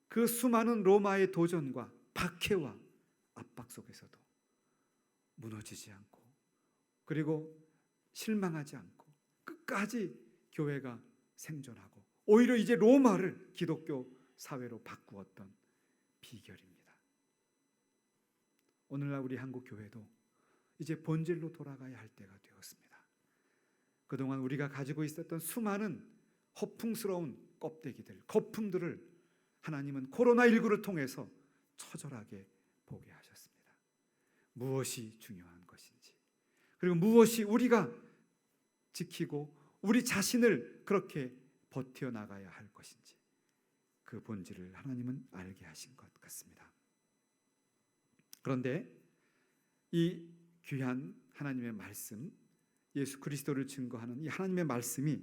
그 수많은 로마의 도전과 박해와 압박 속에서도 무너지지 않고, 그리고 실망하지 않고 끝까지 교회가 생존하고 오히려 이제 로마를 기독교 사회로 바꾸었던 비결입니다. 오늘날 우리 한국 교회도 이제 본질로 돌아가야 할 때가 되었습니다. 그동안 우리가 가지고 있었던 수많은 허풍스러운 껍데기들, 거품들을 하나님은 코로나19를 통해서 처절하게 보게 하셨습니다. 무엇이 중요한 것인지, 그리고 무엇이 우리가 지키고 우리 자신을 그렇게 버텨나가야 할 것인지, 그 본질을 하나님은 알게 하신 것 같습니다. 그런데 이 귀한 하나님의 말씀, 예수 그리스도를 증거하는 이 하나님의 말씀이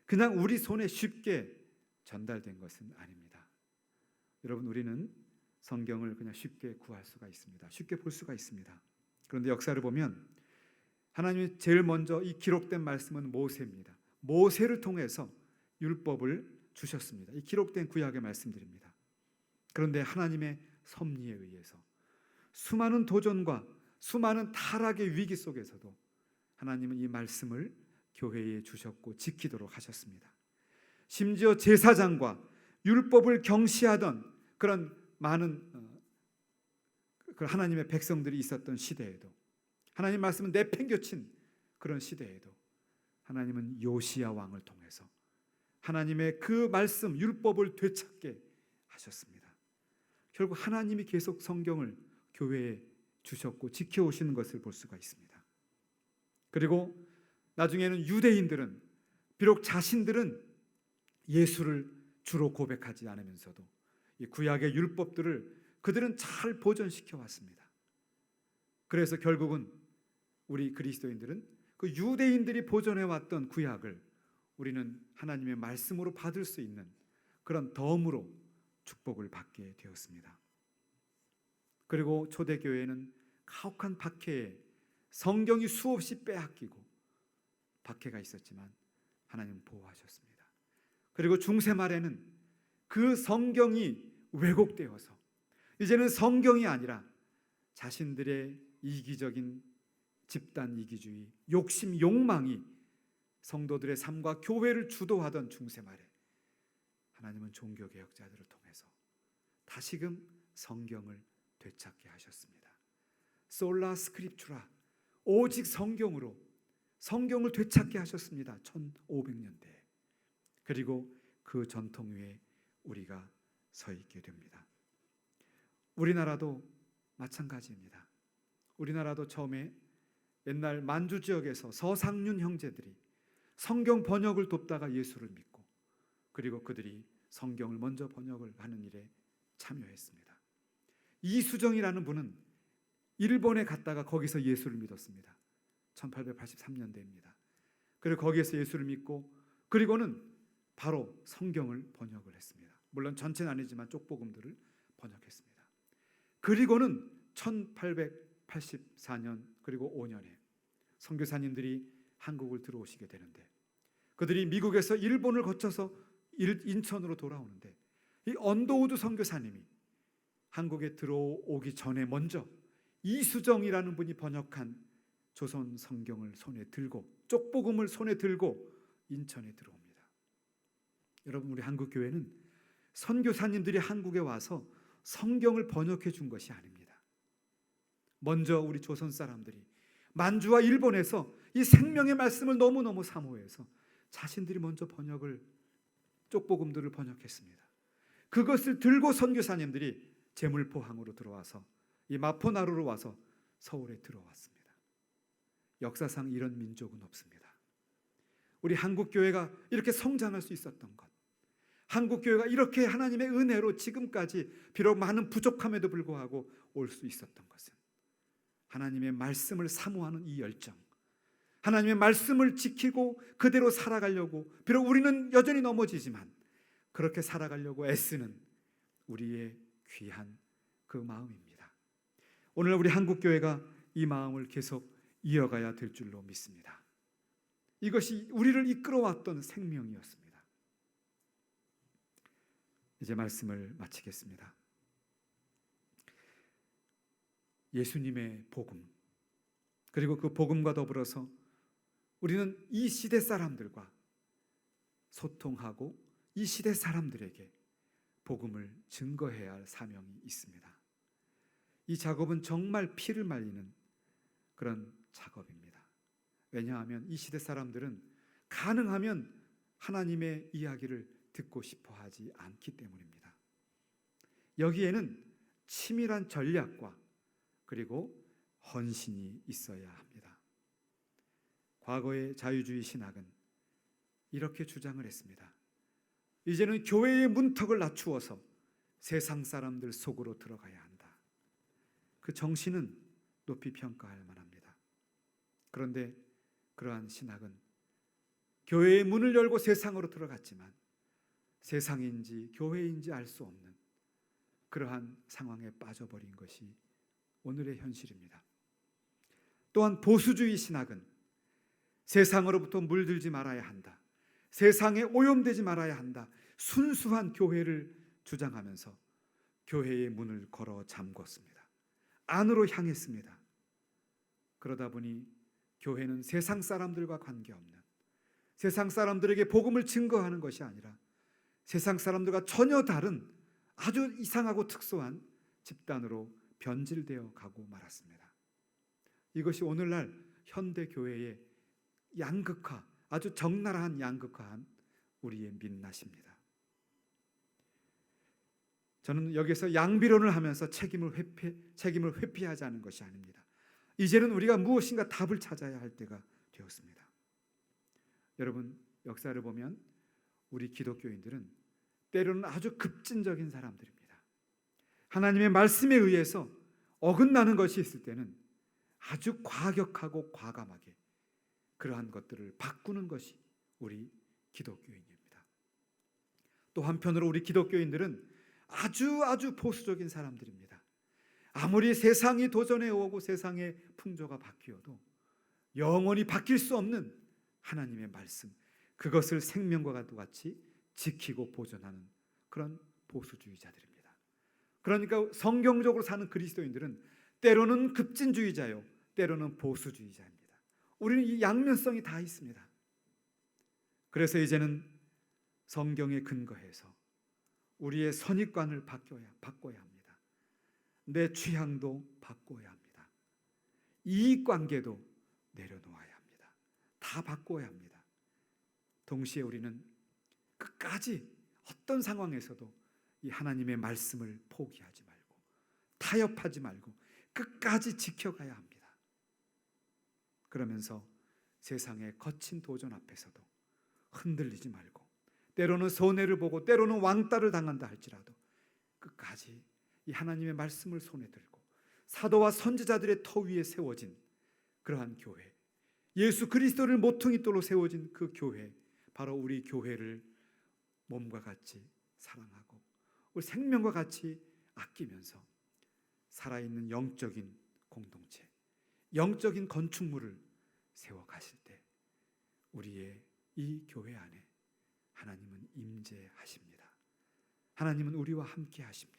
그냥 우리 손에 쉽게 전달된 것은 아닙니다. 여러분, 우리는 성경을 그냥 쉽게 구할 수가 있습니다. 쉽게 볼 수가 있습니다. 그런데 역사를 보면 하나님이 제일 먼저 이 기록된 말씀은 모세입니다. 모세를 통해서 율법을 주셨습니다. 이 기록된 구약의 말씀들입니다. 그런데 하나님의 섭리에 의해서 수많은 도전과 수많은 타락의 위기 속에서도 하나님은 이 말씀을 교회에 주셨고 지키도록 하셨습니다. 심지어 제사장과 율법을 경시하던 그런 많은 하나님의 백성들이 있었던 시대에도, 하나님 말씀은 내팽겨친 그런 시대에도 하나님은 요시야 왕을 통해서 하나님의 그 말씀 율법을 되찾게 하셨습니다. 결국 하나님이 계속 성경을 교회에 주셨고 지켜오시는 것을 볼 수가 있습니다. 그리고 나중에는 유대인들은 비록 자신들은 예수를 주로 고백하지 않으면서도 이 구약의 율법들을 그들은 잘 보존시켜 왔습니다. 그래서 결국은 우리 그리스도인들은 그 유대인들이 보존해 왔던 구약을 우리는 하나님의 말씀으로 받을 수 있는 그런 덤으로 축복을 받게 되었습니다. 그리고 초대교회는 가혹한 박해에 성경이 수없이 빼앗기고 박해가 있었지만 하나님은 보호하셨습니다. 그리고 중세 말에는 그 성경이 왜곡되어서 이제는 성경이 아니라 자신들의 이기적인 집단 이기주의, 욕심, 욕망이 성도들의 삶과 교회를 주도하던 중세 말에 하나님은 종교개혁자들을 통해서 다시금 성경을 되찾게 하셨습니다. 솔라 스크립투라, 오직 성경으로 성경을 되찾게 하셨습니다. 1500년대에. 그리고 그 전통 위에 우리가 서 있게 됩니다. 우리나라도 마찬가지입니다. 우리나라도 처음에 옛날 만주 지역에서 서상륜 형제들이 성경 번역을 돕다가 예수를 믿고, 그리고 그들이 성경을 먼저 번역을 하는 일에 참여했습니다. 이수정이라는 분은 일본에 갔다가 거기서 예수를 믿었습니다. 1883년대입니다. 그리고 거기에서 예수를 믿고 그리고는 바로 성경을 번역을 했습니다. 물론 전체는 아니지만 쪽복음들을 번역했습니다. 그리고는 1884년 그리고 5년에 선교사님들이 한국을 들어오시게 되는데, 그들이 미국에서 일본을 거쳐서 인천으로 돌아오는데, 이 언더우드 선교사님이 한국에 들어오기 전에 먼저 이수정이라는 분이 번역한 조선 성경을 손에 들고, 쪽복음을 손에 들고 인천에 들어옵니다. 여러분, 우리 한국 교회는 선교사님들이 한국에 와서 성경을 번역해 준 것이 아닙니다. 먼저 우리 조선 사람들이 만주와 일본에서 이 생명의 말씀을 너무너무 사모해서 자신들이 먼저 쪽복음들을 번역했습니다. 그것을 들고 선교사님들이 제물포항으로 들어와서 이 마포나루로 와서 서울에 들어왔습니다. 역사상 이런 민족은 없습니다. 우리 한국 교회가 이렇게 성장할 수 있었던 것, 한국 교회가 이렇게 하나님의 은혜로 지금까지 비록 많은 부족함에도 불구하고 올 수 있었던 것은 하나님의 말씀을 사모하는 이 열정, 하나님의 말씀을 지키고 그대로 살아가려고, 비록 우리는 여전히 넘어지지만 그렇게 살아가려고 애쓰는 우리의 귀한 그 마음입니다. 오늘 우리 한국 교회가 이 마음을 계속 이어가야 될 줄로 믿습니다. 이것이 우리를 이끌어왔던 생명이었습니다. 이제 말씀을 마치겠습니다. 예수님의 복음, 그리고 그 복음과 더불어서 우리는 이 시대 사람들과 소통하고 이 시대 사람들에게 복음을 증거해야 할 사명이 있습니다. 이 작업은 정말 피를 말리는 그런 작업입니다. 왜냐하면 이 시대 사람들은 가능하면 하나님의 이야기를 듣고 싶어 하지 않기 때문입니다. 여기에는 치밀한 전략과 그리고 헌신이 있어야 합니다. 과거의 자유주의 신학은 이렇게 주장을 했습니다. 이제는 교회의 문턱을 낮추어서 세상 사람들 속으로 들어가야 한다. 그 정신은 높이 평가할 만합니다. 그런데 그러한 신학은 교회의 문을 열고 세상으로 들어갔지만 세상인지 교회인지 알 수 없는 그러한 상황에 빠져버린 것이 오늘의 현실입니다. 또한 보수주의 신학은 세상으로부터 물들지 말아야 한다, 세상에 오염되지 말아야 한다, 순수한 교회를 주장하면서 교회의 문을 걸어 잠궜습니다. 안으로 향했습니다. 그러다 보니 교회는 세상 사람들과 관계없는, 세상 사람들에게 복음을 증거하는 것이 아니라 세상 사람들과 전혀 다른 아주 이상하고 특수한 집단으로 변질되어 가고 말았습니다. 이것이 오늘날 현대 교회의 양극화, 아주 적나라한 양극화한 우리의 민낯입니다. 저는 여기서 양비론을 하면서 책임을 회피하자는 것이 아닙니다. 이제는 우리가 무엇인가 답을 찾아야 할 때가 되었습니다. 여러분, 역사를 보면 우리 기독교인들은 때로는 아주 급진적인 사람들입니다. 하나님의 말씀에 의해서 어긋나는 것이 있을 때는 아주 과격하고 과감하게 그러한 것들을 바꾸는 것이 우리 기독교인입니다. 또 한편으로 우리 기독교인들은 아주 보수적인 사람들입니다. 아무리 세상이 도전해 오고 세상의 풍조가 바뀌어도 영원히 바뀔 수 없는 하나님의 말씀, 그것을 생명과 같이 지키고 보존하는 그런 보수주의자들입니다. 그러니까 성경적으로 사는 그리스도인들은 때로는 급진주의자요, 때로는 보수주의자입니다. 우리는 이 양면성이 다 있습니다. 그래서 이제는 성경에 근거해서 우리의 선입관을 바꿔야 합니다. 내 취향도 바꿔야 합니다. 이익관계도 내려놓아야 합니다. 다 바꿔야 합니다. 동시에 우리는 끝까지 어떤 상황에서도 이 하나님의 말씀을 포기하지 말고 타협하지 말고 끝까지 지켜가야 합니다. 그러면서 세상의 거친 도전 앞에서도 흔들리지 말고, 때로는 손해를 보고 때로는 왕따를 당한다 할지라도 끝까지 이 하나님의 말씀을 손에 들고 사도와 선지자들의 터 위에 세워진 그러한 교회, 예수 그리스도를 모퉁이돌로 세워진 그 교회, 바로 우리 교회를 몸과 같이 사랑하고 우리 생명과 같이 아끼면서 살아있는 영적인 공동체, 영적인 건축물을 세워 가실 때 우리의 이 교회 안에 하나님은 임재하십니다. 하나님은 우리와 함께 하십니다.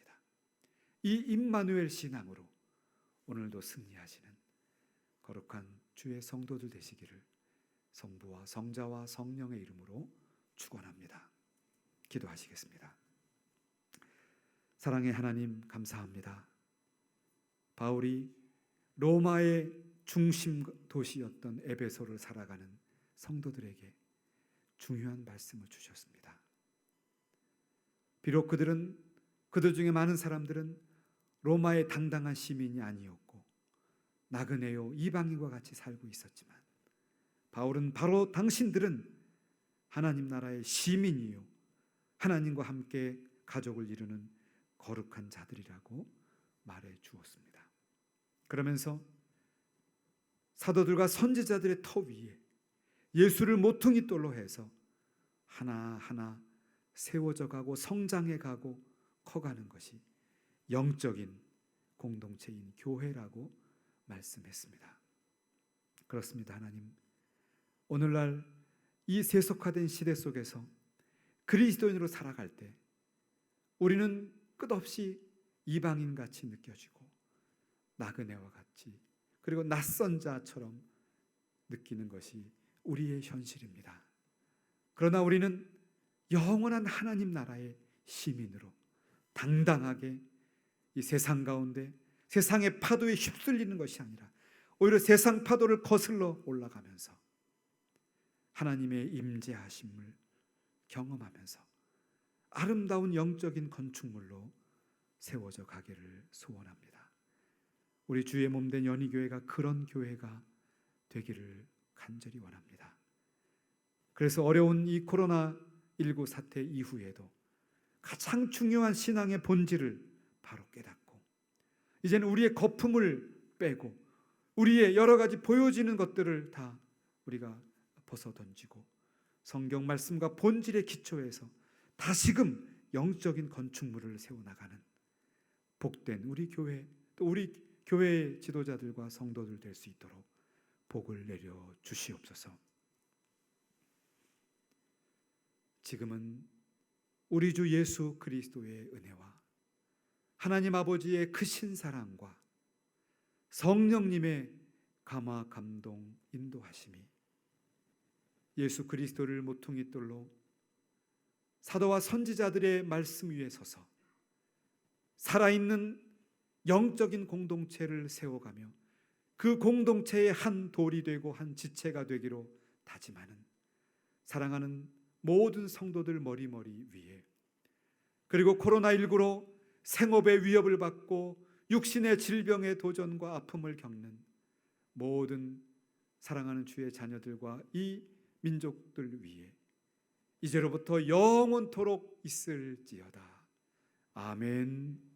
이 임마누엘 신앙으로 오늘도 승리하시는 거룩한 주의 성도들 되시기를 성부와 성자와 성령의 이름으로 축원합니다. 기도하시겠습니다. 사랑의 하나님, 감사합니다. 바울이 로마의 중심 도시였던 에베소를 살아가는 성도들에게 중요한 말씀을 주셨습니다. 비록 그들 중에 많은 사람들은 로마의 당당한 시민이 아니었고 나그네요 이방인과 같이 살고 있었지만 바울은 바로 당신들은 하나님 나라의 시민이요 하나님과 함께 가족을 이루는 거룩한 자들이라고 말해 주었습니다. 그러면서 사도들과 선지자들의 터 위에 예수를 모퉁이 돌로 해서 하나하나 세워져 가고 성장해 가고 커가는 것이 영적인 공동체인 교회라고 말씀했습니다. 그렇습니다. 하나님, 오늘날 이 세속화된 시대 속에서 그리스도인으로 살아갈 때 우리는 끝없이 이방인같이 느껴지고 나그네와 같이 그리고 낯선 자처럼 느끼는 것이 우리의 현실입니다. 그러나 우리는 영원한 하나님 나라의 시민으로 당당하게 이 세상 가운데 세상의 파도에 휩쓸리는 것이 아니라 오히려 세상 파도를 거슬러 올라가면서 하나님의 임재하심을 경험하면서 아름다운 영적인 건축물로 세워져 가기를 소원합니다. 우리 주의 몸된 연희교회가 그런 교회가 되기를 간절히 원합니다. 그래서 어려운 이 코로나19 사태 이후에도 가장 중요한 신앙의 본질을 바로 깨닫고 이제는 우리의 거품을 빼고 우리의 여러 가지 보여지는 것들을 다 우리가 벗어던지고 성경 말씀과 본질의 기초에서 다시금 영적인 건축물을 세워나가는 복된 우리 교회 또 우리 교회의 지도자들과 성도들 될 수 있도록 복을 내려 주시옵소서. 지금은 우리 주 예수 그리스도의 은혜와 하나님 아버지의 크신 사랑과 성령님의 감화 감동 인도하심이 예수 그리스도를 모퉁이 돌로 사도와 선지자들의 말씀 위에 서서 살아있는 영적인 공동체를 세워가며 그 공동체의 한 돌이 되고 한 지체가 되기로 다짐하는 사랑하는 모든 성도들 머리머리 위에 그리고 코로나19로 생업의 위협을 받고 육신의 질병의 도전과 아픔을 겪는 모든 사랑하는 주의 자녀들과 이 민족들 위에 이제로부터 영원토록 있을지어다. 아멘.